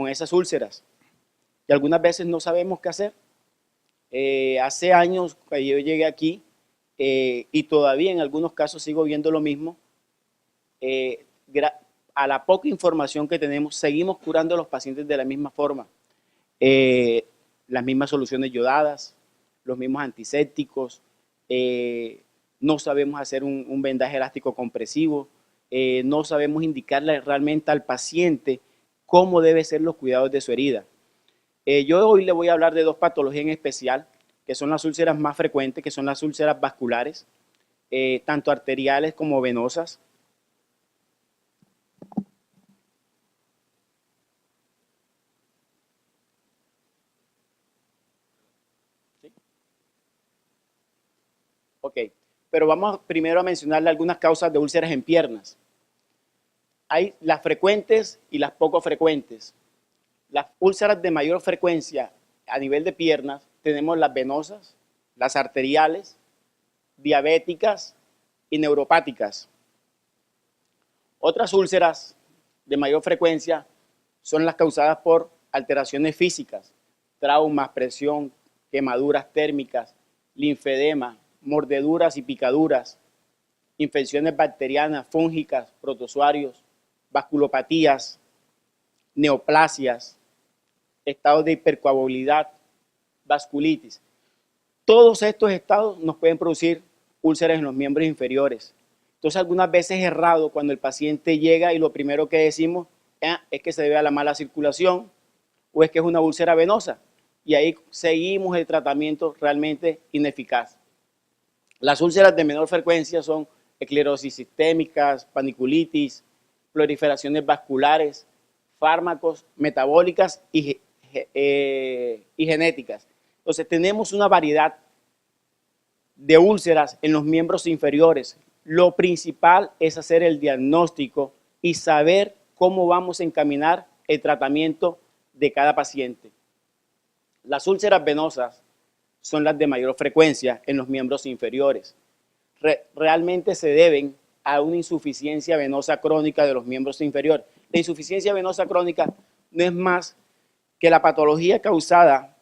con esas úlceras. Y algunas veces no sabemos qué hacer. Hace años que yo llegué aquí y todavía en algunos casos sigo viendo lo mismo. A la poca información que tenemos, seguimos curando a los pacientes de la misma forma. Las mismas soluciones yodadas, los mismos antisépticos, no sabemos hacer un vendaje elástico compresivo, no sabemos indicarle realmente al paciente cómo deben ser los cuidados de su herida. Yo hoy le voy a hablar de dos patologías en especial, que son las úlceras más frecuentes, que son las úlceras vasculares, tanto arteriales como venosas. ¿Sí? Ok, pero vamos primero a mencionarle algunas causas de úlceras en piernas. Hay las frecuentes y las poco frecuentes. Las úlceras de mayor frecuencia a nivel de piernas tenemos las venosas, las arteriales, diabéticas y neuropáticas. Otras úlceras de mayor frecuencia son las causadas por alteraciones físicas, traumas, presión, quemaduras térmicas, linfedema, mordeduras y picaduras, infecciones bacterianas, fúngicas, protozoarios, vasculopatías, neoplasias, estados de hipercoagulabilidad, vasculitis. Todos estos estados nos pueden producir úlceras en los miembros inferiores. Entonces, algunas veces es errado cuando el paciente llega y lo primero que decimos es que se debe a la mala circulación o es que es una úlcera venosa. Y ahí seguimos el tratamiento realmente ineficaz. Las úlceras de menor frecuencia son esclerosis sistémicas, paniculitis, proliferaciones vasculares, fármacos, metabólicas y genéticas. Entonces, tenemos una variedad de úlceras en los miembros inferiores. Lo principal es hacer el diagnóstico y saber cómo vamos a encaminar el tratamiento de cada paciente. Las úlceras venosas son las de mayor frecuencia en los miembros inferiores. Realmente se deben a una insuficiencia venosa crónica de los miembros inferiores. La insuficiencia venosa crónica no es más que la patología causada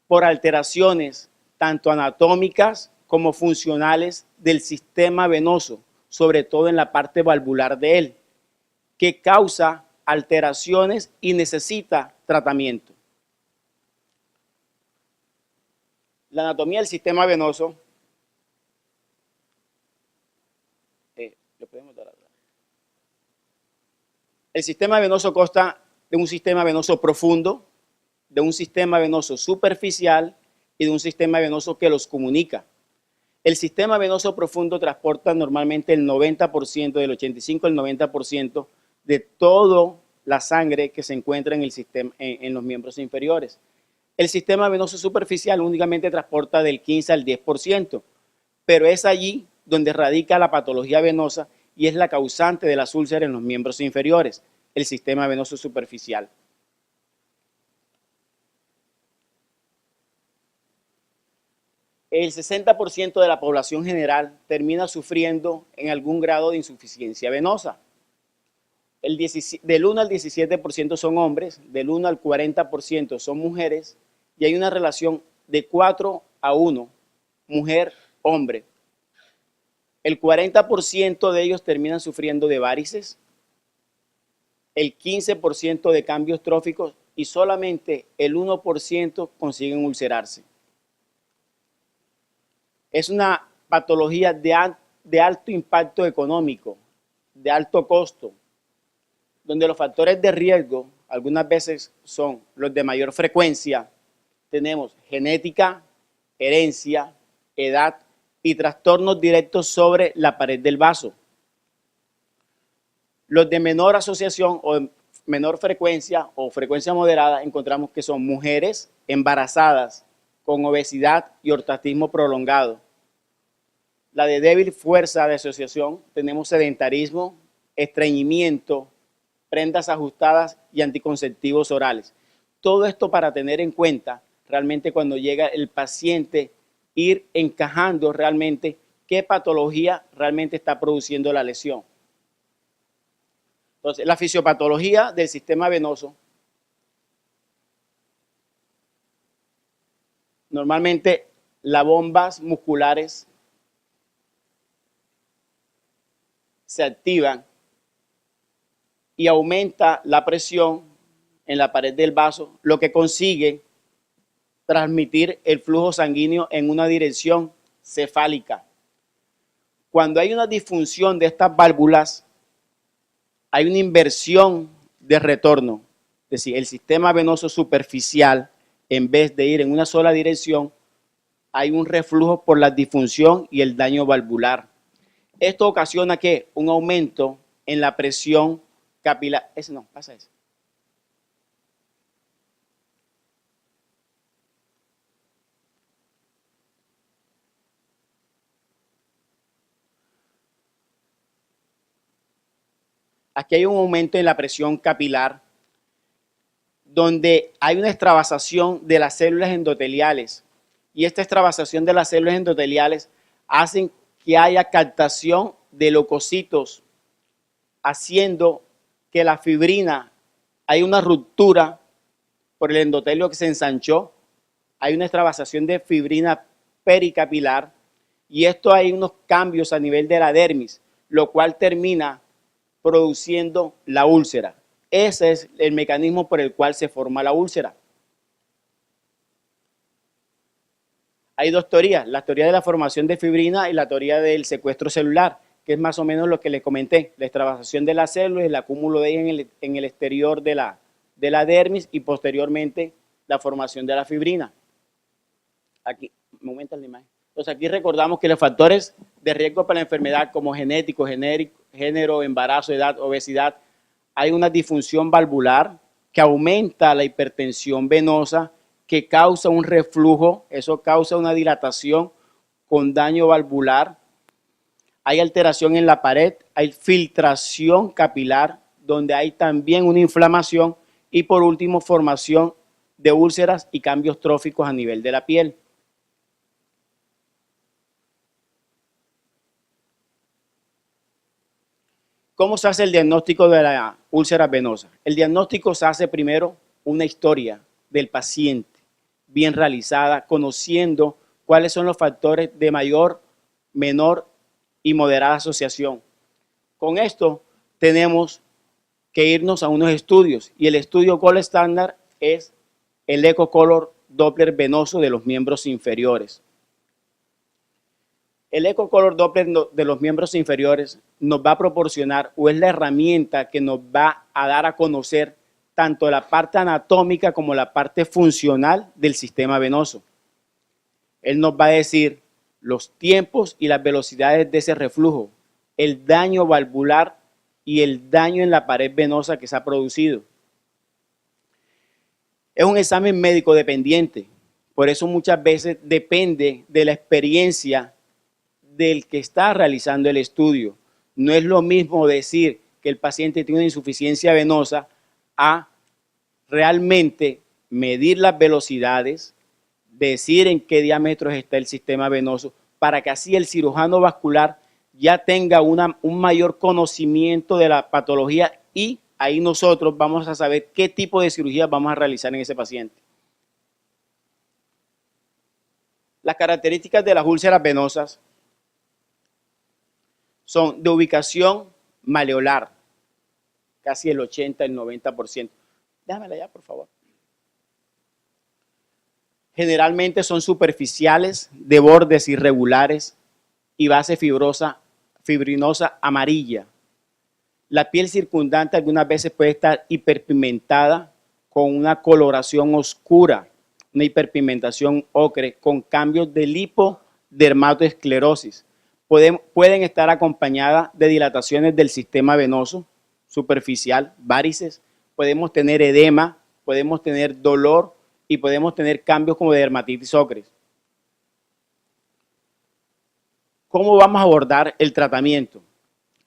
por alteraciones tanto anatómicas como funcionales del sistema venoso, sobre todo en la parte valvular de él, que causa alteraciones y necesita tratamiento. La anatomía del sistema venoso, ¿le podemos dar atrás? El sistema venoso consta de un sistema venoso profundo, de un sistema venoso superficial y de un sistema venoso que los comunica. El sistema venoso profundo transporta normalmente el 90%, del 85 al 90% de toda la sangre que se encuentra en el sistema, en los miembros inferiores. El sistema venoso superficial únicamente transporta del 15 al 10%, pero es allí donde radica la patología venosa y es la causante de las úlceras en los miembros inferiores, el sistema venoso superficial. El 60% de la población general termina sufriendo en algún grado de insuficiencia venosa. Del 1 al 17% son hombres, del 1 al 40% son mujeres y hay una relación de 4 a 1, mujer-hombre. El 40% de ellos terminan sufriendo de varices, el 15% de cambios tróficos y solamente el 1% consiguen ulcerarse. Es una patología de alto impacto económico, de alto costo, donde los factores de riesgo algunas veces son los de mayor frecuencia. Tenemos genética, herencia, edad y trastornos directos sobre la pared del vaso. Los de menor asociación o menor frecuencia o frecuencia moderada encontramos que son mujeres embarazadas con obesidad y ortatismo prolongado. La de débil fuerza de asociación tenemos sedentarismo, estreñimiento, prendas ajustadas y anticonceptivos orales. Todo esto para tener en cuenta realmente cuando llega el paciente, ir encajando realmente qué patología realmente está produciendo la lesión. Entonces, la fisiopatología del sistema venoso Normalmente las bombas musculares se activan y aumenta la presión en la pared del vaso, lo que consigue transmitir el flujo sanguíneo en una dirección cefálica. Cuando hay una disfunción de estas válvulas, hay una inversión de retorno. Es decir, el sistema venoso superficial, en vez de ir en una sola dirección, hay un reflujo por la disfunción y el daño valvular. Esto ocasiona que un aumento en la presión capilar. Ese no, pasa eso. Aquí hay un aumento en la presión capilar, donde hay una extravasación de las células endoteliales. Y esta extravasación de las células endoteliales hacen que haya captación de leucocitos, haciendo que la fibrina, hay una ruptura por el endotelio que se ensanchó, hay una extravasación de fibrina pericapilar, y esto hay unos cambios a nivel de la dermis, lo cual termina produciendo la úlcera. Ese es el mecanismo por el cual se forma la úlcera. Hay dos teorías, la teoría de la formación de fibrina y la teoría del secuestro celular, que es más o menos lo que les comenté, la extravasación de las células, el acúmulo de ellas en el exterior de la dermis y posteriormente la formación de la fibrina. Aquí, me aumenta la imagen. Entonces aquí recordamos que los factores de riesgo para la enfermedad como genético, género, embarazo, edad, obesidad, hay una disfunción valvular que aumenta la hipertensión venosa, que causa un reflujo, eso causa una dilatación con daño valvular. Hay alteración en la pared, hay filtración capilar, donde hay también una inflamación y por último formación de úlceras y cambios tróficos a nivel de la piel. ¿Cómo se hace el diagnóstico de la úlcera venosa? El diagnóstico se hace primero una historia del paciente bien realizada, conociendo cuáles son los factores de mayor, menor y moderada asociación. Con esto tenemos que irnos a unos estudios y el estudio gold estándar es el ecocolor Doppler venoso de los miembros inferiores. El ecocolor Doppler de los miembros inferiores nos va a proporcionar o es la herramienta que nos va a dar a conocer tanto la parte anatómica como la parte funcional del sistema venoso. Él nos va a decir los tiempos y las velocidades de ese reflujo, el daño valvular y el daño en la pared venosa que se ha producido. Es un examen médico dependiente, por eso muchas veces depende de la experiencia del que está realizando el estudio. No es lo mismo decir que el paciente tiene una insuficiencia venosa a realmente medir las velocidades, decir en qué diámetros está el sistema venoso, para que así el cirujano vascular ya tenga un mayor conocimiento de la patología y ahí nosotros vamos a saber qué tipo de cirugía vamos a realizar en ese paciente. Las características de las úlceras venosas son de ubicación maleolar, casi el 80, el 90%. Déjamela ya, por favor. Generalmente son superficiales, de bordes irregulares y base fibrinosa amarilla. La piel circundante algunas veces puede estar hiperpigmentada con una coloración oscura, una hiperpigmentación ocre con cambios de lipodermatoesclerosis. Pueden estar acompañadas de dilataciones del sistema venoso superficial, varices, podemos tener edema, podemos tener dolor y podemos tener cambios como de dermatitis ocre. ¿Cómo vamos a abordar el tratamiento?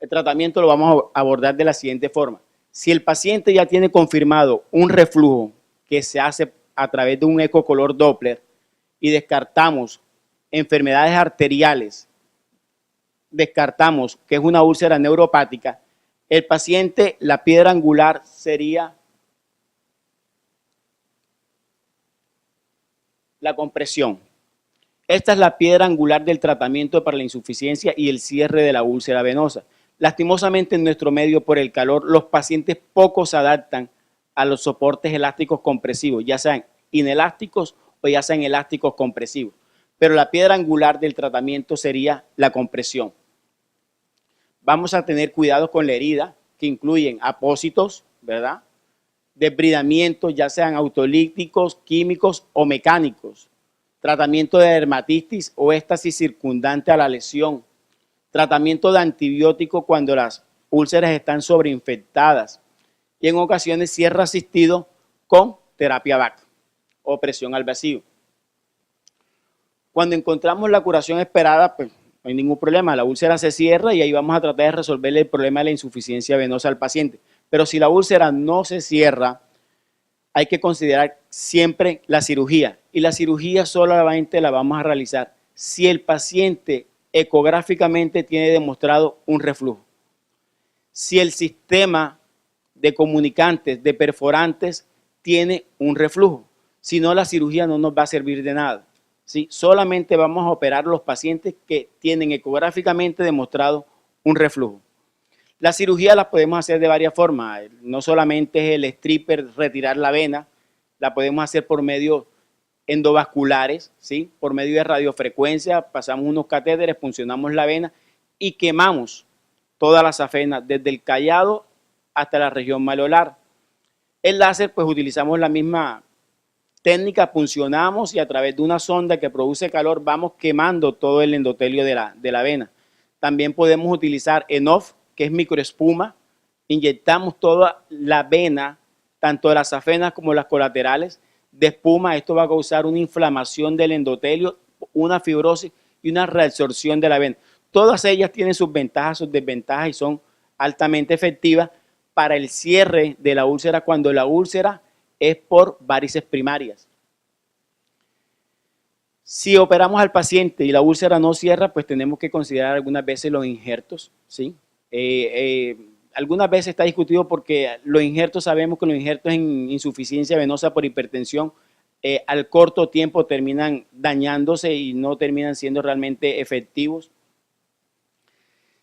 El tratamiento lo vamos a abordar de la siguiente forma. Si el paciente ya tiene confirmado un reflujo que se hace a través de un ecocolor Doppler y descartamos enfermedades arteriales, descartamos que es una úlcera neuropática, el paciente, la piedra angular sería La compresión. Esta es la piedra angular del tratamiento para la insuficiencia y el cierre de la úlcera venosa. Lastimosamente en nuestro medio por el calor, los pacientes poco se adaptan a los soportes elásticos compresivos, ya sean inelásticos o ya sean elásticos compresivos. Pero la piedra angular del tratamiento sería la compresión. Vamos a tener cuidado con la herida, que incluyen apósitos, ¿verdad? Debridamientos, ya sean autolíticos, químicos o mecánicos. Tratamiento de dermatitis o éstasis circundante a la lesión. Tratamiento de antibiótico cuando las úlceras están sobreinfectadas. Y en ocasiones cierre asistido con terapia VAC o presión al vacío. Cuando encontramos la curación esperada, pues no hay ningún problema, la úlcera se cierra y ahí vamos a tratar de resolverle el problema de la insuficiencia venosa al paciente. Pero si la úlcera no se cierra, hay que considerar siempre la cirugía. Y la cirugía solamente la vamos a realizar si el paciente ecográficamente tiene demostrado un reflujo. Si el sistema de comunicantes, de perforantes, tiene un reflujo. Si no, la cirugía no nos va a servir de nada. ¿Sí? Solamente vamos a operar los pacientes que tienen ecográficamente demostrado un reflujo. La cirugía la podemos hacer de varias formas, no solamente es el stripper, retirar la vena, la podemos hacer por medios endovasculares, ¿sí? Por medio de radiofrecuencia, pasamos unos catéteres, puncionamos la vena y quemamos toda la safena, desde el callado hasta la región malolar. El láser, pues utilizamos la misma técnica, puncionamos y a través de una sonda que produce calor vamos quemando todo el endotelio de la vena. También podemos utilizar ENOF, que es microespuma, inyectamos toda la vena, tanto de las safenas como las colaterales, de espuma. Esto va a causar una inflamación del endotelio, una fibrosis y una reabsorción de la vena. Todas ellas tienen sus ventajas, sus desventajas y son altamente efectivas para el cierre de la úlcera cuando la úlcera es por varices primarias. Si operamos al paciente y la úlcera no cierra, pues tenemos que considerar algunas veces los injertos, ¿sí? Algunas veces está discutido porque los injertos, sabemos que los injertos en insuficiencia venosa por hipertensión al corto tiempo terminan dañándose y no terminan siendo realmente efectivos.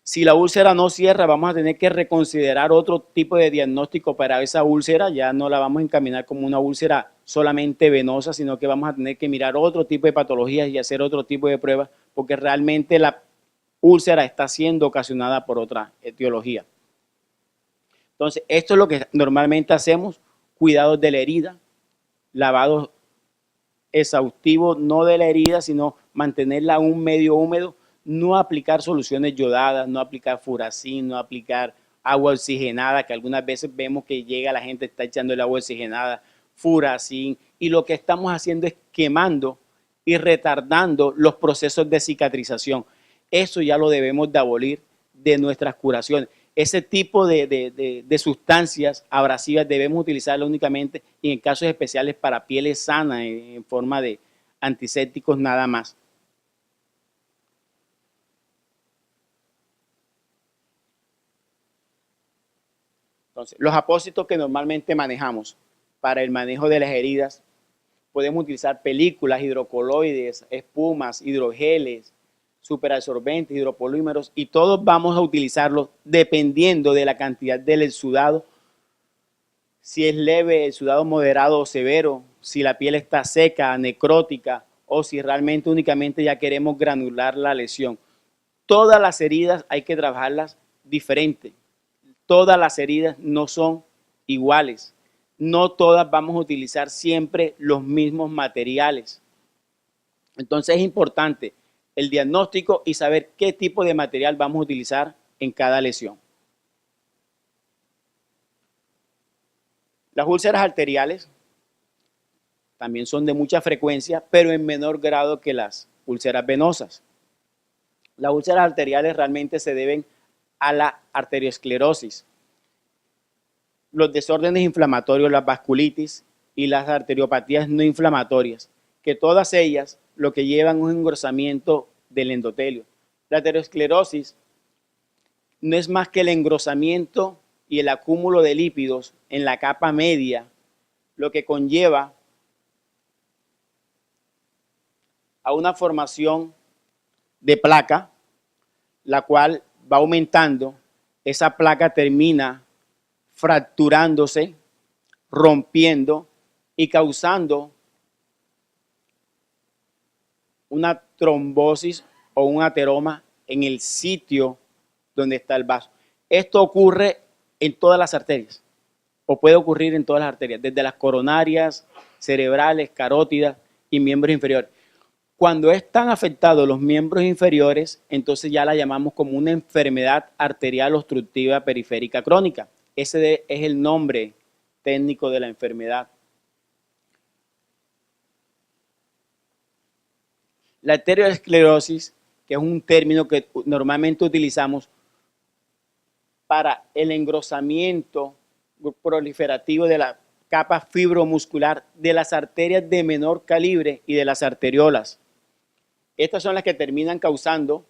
Si la úlcera no cierra, vamos a tener que reconsiderar otro tipo de diagnóstico para esa úlcera. Ya no la vamos a encaminar como una úlcera solamente venosa, sino que vamos a tener que mirar otro tipo de patologías y hacer otro tipo de pruebas, porque realmente la úlcera está siendo ocasionada por otra etiología. Entonces, esto es lo que normalmente hacemos: cuidados de la herida, lavado exhaustivo, no de la herida, sino mantenerla en un medio húmedo, no aplicar soluciones yodadas, no aplicar furacin, no aplicar agua oxigenada, que algunas veces vemos que llega la gente, está echando el agua oxigenada, furacin, y lo que estamos haciendo es quemando y retardando los procesos de cicatrización. Eso ya lo debemos de abolir de nuestras curaciones. Ese tipo de sustancias abrasivas debemos utilizarlas únicamente y en casos especiales para pieles sanas en forma de antisépticos nada más. Entonces, los apósitos que normalmente manejamos para el manejo de las heridas, podemos utilizar películas, hidrocoloides, espumas, hidrogeles, superabsorbentes, hidropolímeros, y todos vamos a utilizarlos dependiendo de la cantidad del exudado, si es leve, el sudado moderado o severo, si la piel está seca, necrótica, o si realmente únicamente ya queremos granular la lesión. Todas las heridas hay que trabajarlas diferente. Todas las heridas no son iguales. No todas vamos a utilizar siempre los mismos materiales. Entonces es importante el diagnóstico y saber qué tipo de material vamos a utilizar en cada lesión. Las úlceras arteriales también son de mucha frecuencia, pero en menor grado que las úlceras venosas. Las úlceras arteriales realmente se deben a la arteriosclerosis, los desórdenes inflamatorios, las vasculitis y las arteriopatías no inflamatorias, que todas ellas lo que llevan es un engrosamiento del endotelio. La arteriosclerosis no es más que el engrosamiento y el acúmulo de lípidos en la capa media, lo que conlleva a una formación de placa, la cual va aumentando. Esa placa termina fracturándose, rompiendo y causando una trombosis o un ateroma en el sitio donde está el vaso. Esto ocurre en todas las arterias, o puede ocurrir en todas las arterias, desde las coronarias, cerebrales, carótidas y miembros inferiores. Cuando están afectados los miembros inferiores, entonces ya la llamamos como una enfermedad arterial obstructiva periférica crónica. Ese es el nombre técnico de la enfermedad. La arteriosclerosis, que es un término que normalmente utilizamos para el engrosamiento proliferativo de la capa fibromuscular de las arterias de menor calibre y de las arteriolas. Estas son las que terminan causando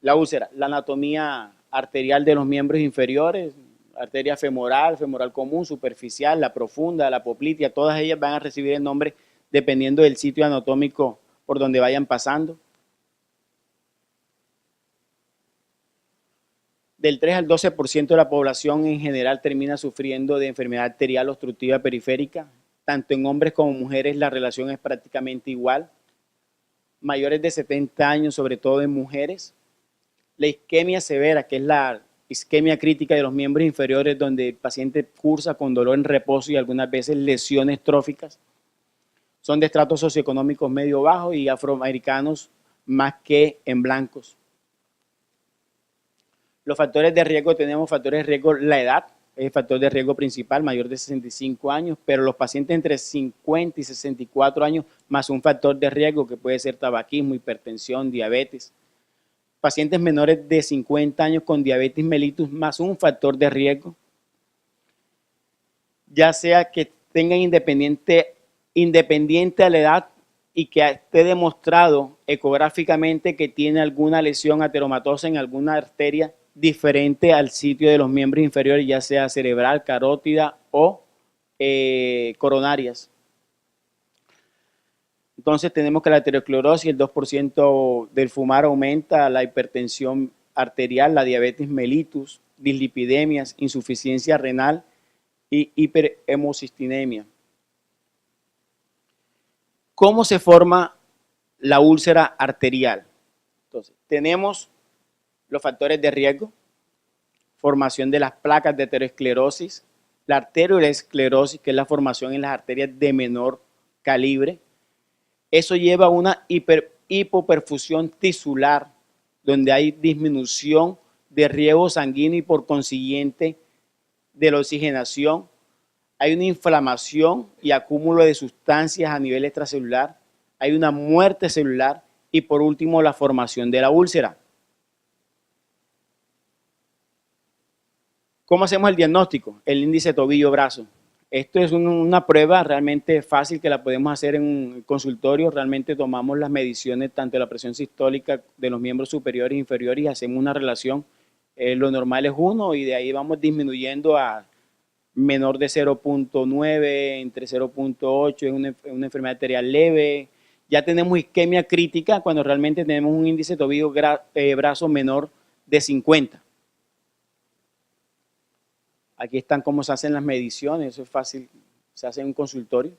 la úlcera, la anatomía arterial de los miembros inferiores, arteria femoral, femoral común, superficial, la profunda, la poplitea, todas ellas van a recibir el nombre dependiendo del sitio anatómico por donde vayan pasando. Del 3 al 12% de la población en general termina sufriendo de enfermedad arterial obstructiva periférica. Tanto en hombres como mujeres la relación es prácticamente igual. Mayores de 70 años, sobre todo en mujeres. La isquemia severa, que es la isquemia crítica de los miembros inferiores, donde el paciente cursa con dolor en reposo y algunas veces lesiones tróficas. Son de estratos socioeconómicos medio bajo y afroamericanos más que en blancos. Los factores de riesgo, tenemos factores de riesgo, la edad es el factor de riesgo principal, mayor de 65 años, pero los pacientes entre 50 y 64 años, más un factor de riesgo que puede ser tabaquismo, hipertensión, diabetes. Pacientes menores de 50 años con diabetes mellitus, más un factor de riesgo. Ya sea que tengan independiente a la edad y que esté demostrado ecográficamente que tiene alguna lesión ateromatosa en alguna arteria diferente al sitio de los miembros inferiores, ya sea cerebral, carótida o coronarias. Entonces tenemos que la arteriosclerosis, el 2% del fumar aumenta, la hipertensión arterial, la diabetes mellitus, dislipidemias, insuficiencia renal y hiperhemocistinemia. ¿Cómo se forma la úlcera arterial? Entonces, tenemos los factores de riesgo, formación de las placas de aterosclerosis, la arteriosclerosis, que es la formación en las arterias de menor calibre. Eso lleva a una hipoperfusión tisular, donde hay disminución de riego sanguíneo y por consiguiente de la oxigenación. Hay una inflamación y acúmulo de sustancias a nivel extracelular. Hay una muerte celular y por último la formación de la úlcera. ¿Cómo hacemos el diagnóstico? El índice tobillo-brazo. Esto es una prueba realmente fácil que la podemos hacer en un consultorio. Realmente tomamos las mediciones tanto de la presión sistólica de los miembros superiores e inferiores y hacemos una relación. Lo normal es 1 y de ahí vamos disminuyendo a menor de 0.9, entre 0.8, es una enfermedad arterial leve. Ya tenemos isquemia crítica cuando realmente tenemos un índice tobillo-brazo menor de 50. Aquí están cómo se hacen las mediciones, eso es fácil, se hace en un consultorio.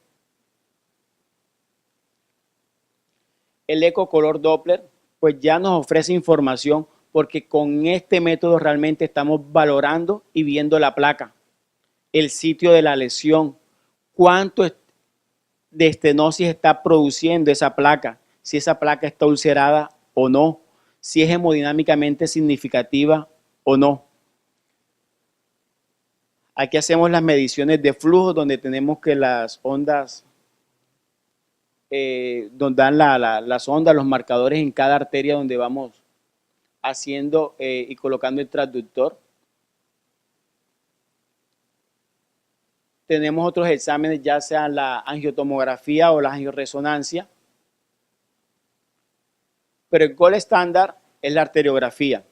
El ecocolor Doppler, pues ya nos ofrece información porque con este método realmente estamos valorando y viendo la placa, el sitio de la lesión, cuánto de estenosis está produciendo esa placa, si esa placa está ulcerada o no, si es hemodinámicamente significativa o no. Aquí hacemos las mediciones de flujo donde tenemos que las ondas, donde dan las ondas, los marcadores en cada arteria donde vamos haciendo y colocando el transductor. Tenemos otros exámenes, ya sea la angiotomografía o la angioresonancia. Pero el gol estándar es la arteriografía.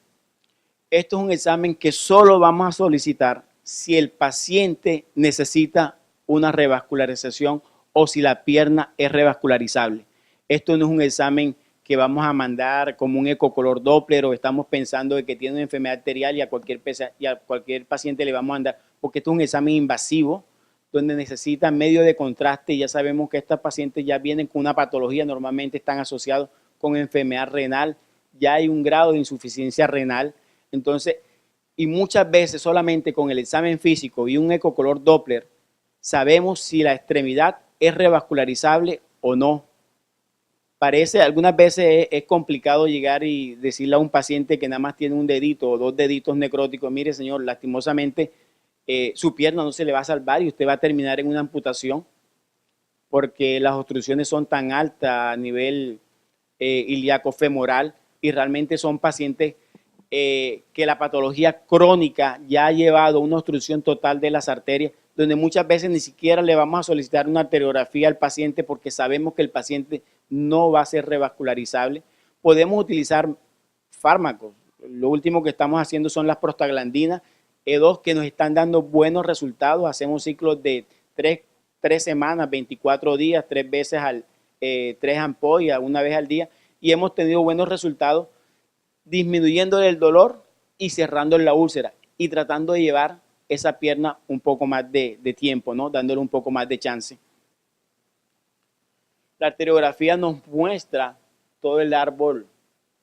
Esto es un examen que solo vamos a solicitar si el paciente necesita una revascularización o si la pierna es revascularizable. Esto no es un examen que vamos a mandar como un ecocolor Doppler o estamos pensando de que tiene una enfermedad arterial y a cualquier paciente le vamos a mandar, porque esto es un examen invasivo donde necesitan medio de contraste y ya sabemos que estas pacientes ya vienen con una patología, normalmente están asociados con enfermedad renal, ya hay un grado de insuficiencia renal, entonces, y muchas veces solamente con el examen físico y un ecocolor Doppler sabemos si la extremidad es revascularizable o no. Parece, algunas veces es complicado llegar y decirle a un paciente que nada más tiene un dedito o dos deditos necróticos, mire señor, lastimosamente su pierna no se le va a salvar y usted va a terminar en una amputación porque las obstrucciones son tan altas a nivel ilíaco femoral y realmente son pacientes que la patología crónica ya ha llevado a una obstrucción total de las arterias, donde muchas veces ni siquiera le vamos a solicitar una arteriografía al paciente porque sabemos que el paciente no va a ser revascularizable. Podemos utilizar fármacos. Lo último que estamos haciendo son las prostaglandinas E2 que nos están dando buenos resultados. Hacemos ciclos de 3 semanas, 24 días, 3 ampollas, una vez al día y hemos tenido buenos resultados disminuyendo el dolor y cerrando la úlcera y tratando de llevar esa pierna un poco más de tiempo, ¿no? Dándole un poco más de chance. La arteriografía nos muestra todo el árbol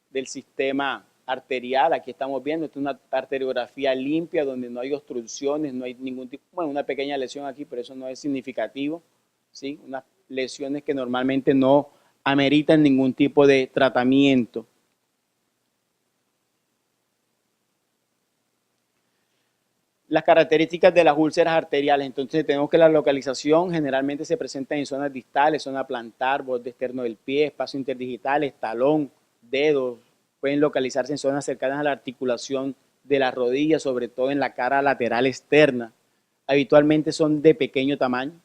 del sistema arterial. Aquí estamos viendo, esta es una arteriografía limpia donde no hay obstrucciones, no hay ningún tipo, bueno, una pequeña lesión aquí, pero eso no es significativo, ¿sí? Unas lesiones que normalmente no ameritan ningún tipo de tratamiento. Las características de las úlceras arteriales, entonces tenemos que la localización generalmente se presenta en zonas distales, zona plantar, borde externo del pie, espacio interdigitales, talón, dedos, pueden localizarse en zonas cercanas a la articulación de la rodilla, sobre todo en la cara lateral externa. Habitualmente son de pequeño tamaño,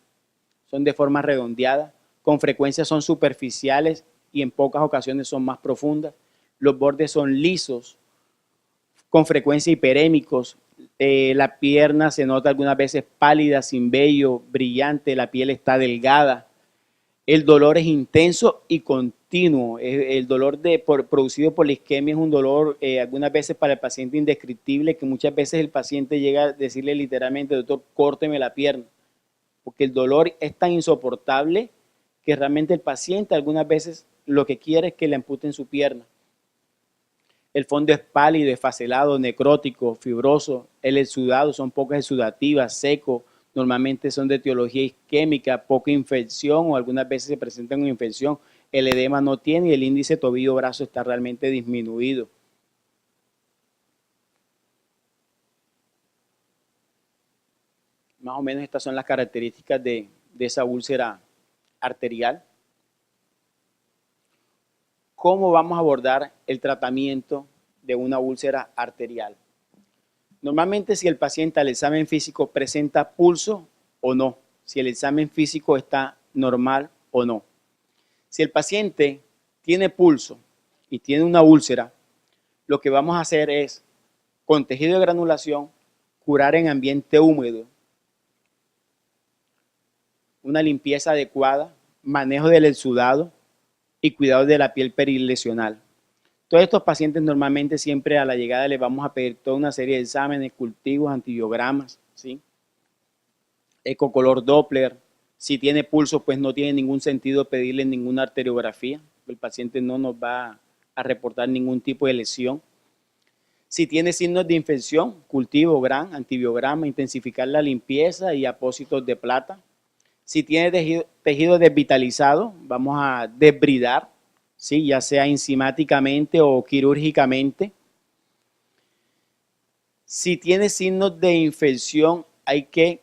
son de forma redondeada, con frecuencia son superficiales y en pocas ocasiones son más profundas. Los bordes son lisos, con frecuencia hiperémicos. La pierna se nota algunas veces pálida, sin vello, brillante, la piel está delgada. El dolor es intenso y continuo. El dolor producido por la isquemia es un dolor algunas veces para el paciente indescriptible, que muchas veces el paciente llega a decirle literalmente, doctor, córteme la pierna, porque el dolor es tan insoportable que realmente el paciente algunas veces lo que quiere es que le amputen su pierna. El fondo es pálido, esfacelado, necrótico, fibroso. El exudado son pocas exudativas, seco. Normalmente son de etiología isquémica, poca infección o algunas veces se presentan con infección. El edema no tiene y el índice tobillo-brazo está realmente disminuido. Más o menos estas son las características de esa úlcera arterial. ¿Cómo vamos a abordar el tratamiento de una úlcera arterial? Normalmente si el paciente al examen físico presenta pulso o no, si el examen físico está normal o no. Si el paciente tiene pulso y tiene una úlcera, lo que vamos a hacer es, con tejido de granulación, curar en ambiente húmedo, una limpieza adecuada, manejo del exudado y cuidado de la piel perilesional. Todos estos pacientes normalmente siempre a la llegada les vamos a pedir toda una serie de exámenes, cultivos, antibiogramas, ¿sí? Ecocolor Doppler. Si tiene pulso, pues no tiene ningún sentido pedirle ninguna arteriografía. El paciente no nos va a reportar ningún tipo de lesión. Si tiene signos de infección, cultivo, gran, antibiograma, intensificar la limpieza y apósitos de plata. Si tiene tejido desvitalizado, vamos a desbridar, ¿sí? Ya sea enzimáticamente o quirúrgicamente. Si tiene signos de infección, hay que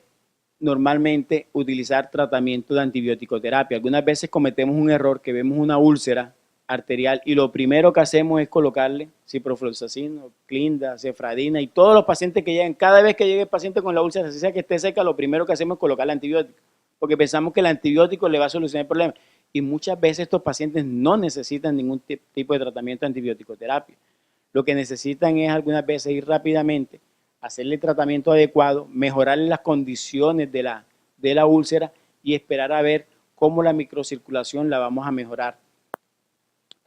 normalmente utilizar tratamiento de antibiótico-terapia. Algunas veces cometemos un error que vemos una úlcera arterial y lo primero que hacemos es colocarle ciprofloxacino, clinda, cefradina y todos los pacientes que llegan, cada vez que llegue el paciente con la úlcera, si sea que esté seca, lo primero que hacemos es colocarle antibiótico, porque pensamos que el antibiótico le va a solucionar el problema. Y muchas veces estos pacientes no necesitan ningún tipo de tratamiento de antibiótico-terapia. Lo que necesitan es algunas veces ir rápidamente, hacerle el tratamiento adecuado, mejorarle las condiciones de la úlcera y esperar a ver cómo la microcirculación la vamos a mejorar.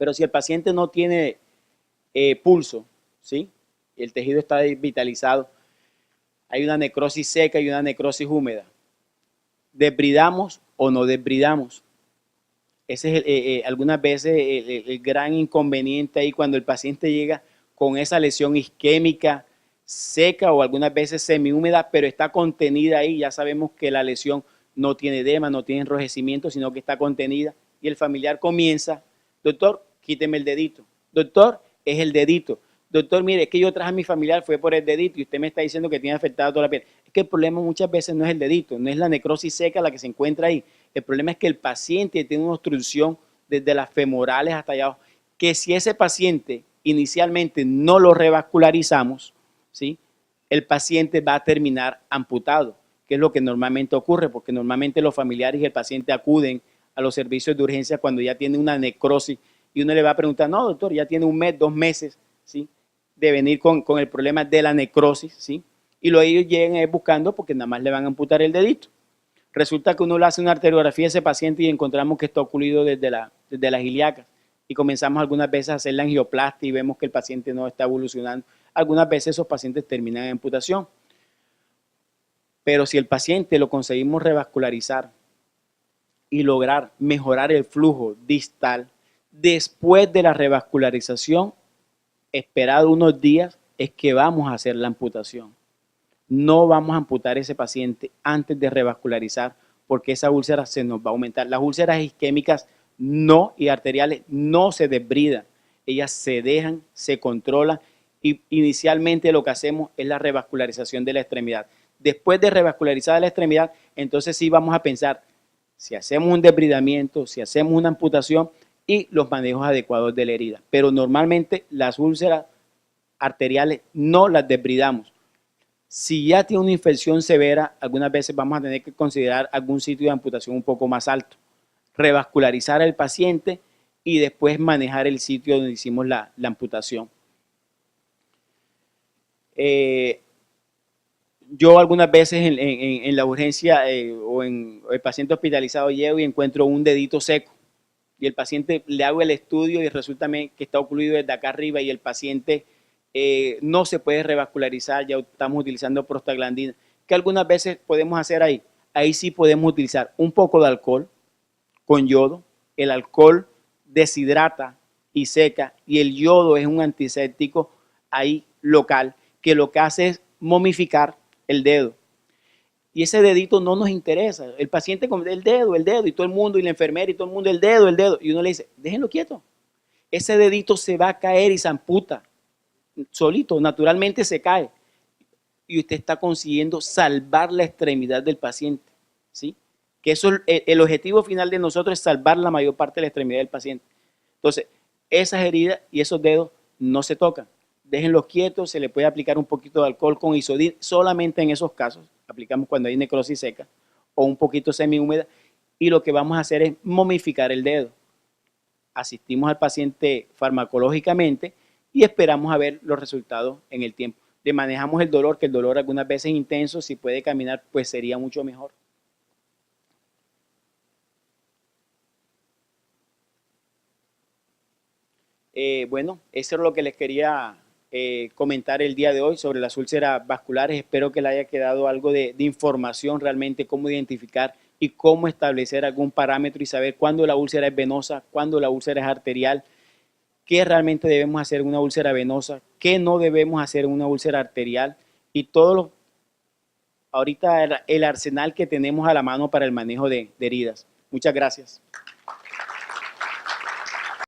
Pero si el paciente no tiene pulso, ¿sí? El tejido está vitalizado, hay una necrosis seca y una necrosis húmeda. ¿Desbridamos o no desbridamos? Ese es algunas veces el gran inconveniente ahí cuando el paciente llega con esa lesión isquémica seca o algunas veces semihúmeda, pero está contenida ahí. Ya sabemos que la lesión no tiene edema, no tiene enrojecimiento, sino que está contenida. Y el familiar comienza, doctor, quíteme el dedito. Doctor, es el dedito. Doctor, mire, es que yo traje a mi familiar, fue por el dedito y usted me está diciendo que tiene afectada toda la piel. Es que el problema muchas veces no es el dedito, no es la necrosis seca la que se encuentra ahí. El problema es que el paciente tiene una obstrucción desde las femorales hasta allá abajo, que si ese paciente inicialmente no lo revascularizamos, ¿sí? El paciente va a terminar amputado, que es lo que normalmente ocurre, porque normalmente los familiares y el paciente acuden a los servicios de urgencia cuando ya tiene una necrosis y uno le va a preguntar, no, doctor, ya tiene un mes, 2 meses, ¿sí? De venir con el problema de la necrosis, ¿sí? Y lo ellos llegan buscando porque nada más le van a amputar el dedito. Resulta que uno le hace una arteriografía a ese paciente y encontramos que está ocluido desde las ilíacas y comenzamos algunas veces a hacer la angioplastia y vemos que el paciente no está evolucionando. Algunas veces esos pacientes terminan en amputación. Pero si el paciente lo conseguimos revascularizar y lograr mejorar el flujo distal, después de la revascularización, esperado unos días, es que vamos a hacer la amputación. No vamos a amputar ese paciente antes de revascularizar porque esa úlcera se nos va a aumentar. Las úlceras isquémicas no y arteriales no se desbridan, ellas se dejan, se controlan y inicialmente lo que hacemos es la revascularización de la extremidad. Después de revascularizar la extremidad, entonces sí vamos a pensar si hacemos un desbridamiento, si hacemos una amputación y los manejos adecuados de la herida. Pero normalmente las úlceras arteriales no las desbridamos. Si ya tiene una infección severa, algunas veces vamos a tener que considerar algún sitio de amputación un poco más alto, revascularizar al paciente y después manejar el sitio donde hicimos la amputación. Yo algunas veces en la urgencia o en el paciente hospitalizado llego y encuentro un dedito seco y el paciente le hago el estudio y resulta que está ocluido desde acá arriba y el paciente no se puede revascularizar, ya estamos utilizando prostaglandina. ¿Qué algunas veces podemos hacer ahí? Ahí sí podemos utilizar un poco de alcohol con yodo. El alcohol deshidrata y seca y el yodo es un antiséptico ahí local que lo que hace es momificar el dedo. Y ese dedito no nos interesa. El paciente con el dedo, y todo el mundo, y la enfermera, y todo el mundo, el dedo. Y uno le dice, déjenlo quieto. Ese dedito se va a caer y se amputa. Solito, naturalmente se cae. Y usted está consiguiendo salvar la extremidad del paciente. ¿Sí? Que eso, el objetivo final de nosotros es salvar la mayor parte de la extremidad del paciente. Entonces, esas heridas y esos dedos no se tocan. Déjenlos quietos, se le puede aplicar un poquito de alcohol con isodil, solamente en esos casos, aplicamos cuando hay necrosis seca, o un poquito semihúmeda, y lo que vamos a hacer es momificar el dedo. Asistimos al paciente farmacológicamente y esperamos a ver los resultados en el tiempo. Le manejamos el dolor, que el dolor algunas veces es intenso, si puede caminar, pues sería mucho mejor. Bueno, eso es lo que les quería comentar el día de hoy sobre las úlceras vasculares. Espero que le haya quedado algo de información realmente, cómo identificar y cómo establecer algún parámetro y saber cuándo la úlcera es venosa, cuándo la úlcera es arterial, qué realmente debemos hacer en una úlcera venosa, qué no debemos hacer en una úlcera arterial y ahorita el arsenal que tenemos a la mano para el manejo de heridas. Muchas gracias.